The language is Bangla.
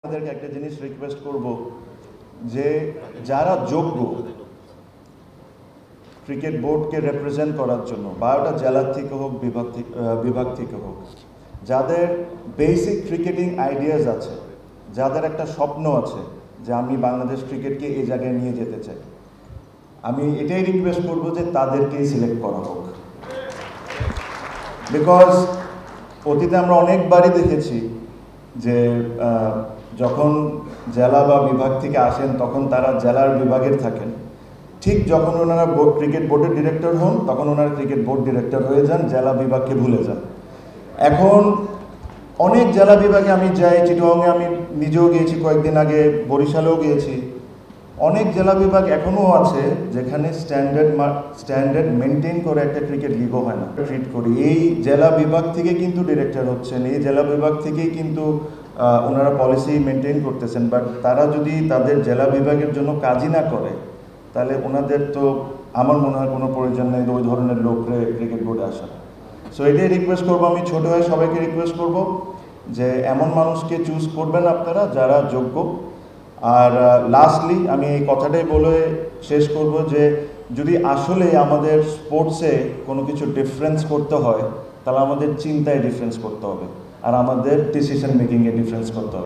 আপনাদেরকে একটা জিনিস রিকোয়েস্ট করব যে যারা যোগ্য ক্রিকেট বোর্ডকে রিপ্রেজেন্ট করার জন্য বা ওটা জেলার থেকে হোক বিভাগ থেকে হোক, যাদের বেসিক ক্রিকেটিং আইডিয়াস আছে, যাদের একটা স্বপ্ন আছে যে আমি বাংলাদেশ ক্রিকেটকে এই জায়গায় নিয়ে যেতে চাই, আমি এটাই রিকোয়েস্ট করব যে তাদেরকেই সিলেক্ট করা হোক। বিকজ অতীতে আমরা অনেকবারই দেখেছি যে যখন জেলা বা বিভাগ থেকে আসেন তখন তারা জেলার বিভাগের থাকেন, ঠিক যখন ওনারা ক্রিকেট বোর্ডের ডিরেক্টর হন তখন ওনারা ক্রিকেট বোর্ড ডিরেক্টর হয়ে যান, জেলা বিভাগকে ভুলে যান। এখন অনেক জেলা বিভাগে আমি যাই, চিটগাঁয়ে আমি নিজেও গিয়েছি, কয়েকদিন আগে বরিশালেও গিয়েছি। অনেক জেলা বিভাগ এখনও আছে যেখানে স্ট্যান্ডার্ড মেনটেন করে একটা ক্রিকেট লিগও হয় না। ট্রিট করি এই জেলা বিভাগ থেকে কিন্তু ডিরেক্টর হচ্ছেন, এই জেলা বিভাগ থেকেই কিন্তু ওনারা পলিসি মেনটেন করতেছেন, বাট তারা যদি তাদের জেলা বিভাগের জন্য কাজই না করে তাহলে ওনাদের তো আমার মনে হয় কোনো প্রয়োজন নেই ওই ধরনের লোকরে ক্রিকেট বোর্ডে আসা। সো এটাই রিকোয়েস্ট করবো, আমি ছোটো হয়ে সবাইকে রিকোয়েস্ট করব যে এমন মানুষকে চুজ করবেন আপনারা যারা যোগ্য। আর লাস্টলি আমি এই কথাটাই বলে শেষ করব যে যদি আসলে আমাদের স্পোর্টসে কোনো কিছু ডিফারেন্স করতে হয় তাহলে আমাদের চিন্তায় ডিফারেন্স করতে হবে আর আমাদের ডিসিশন মেকিংয়ে ডিফারেন্স করতে হবে।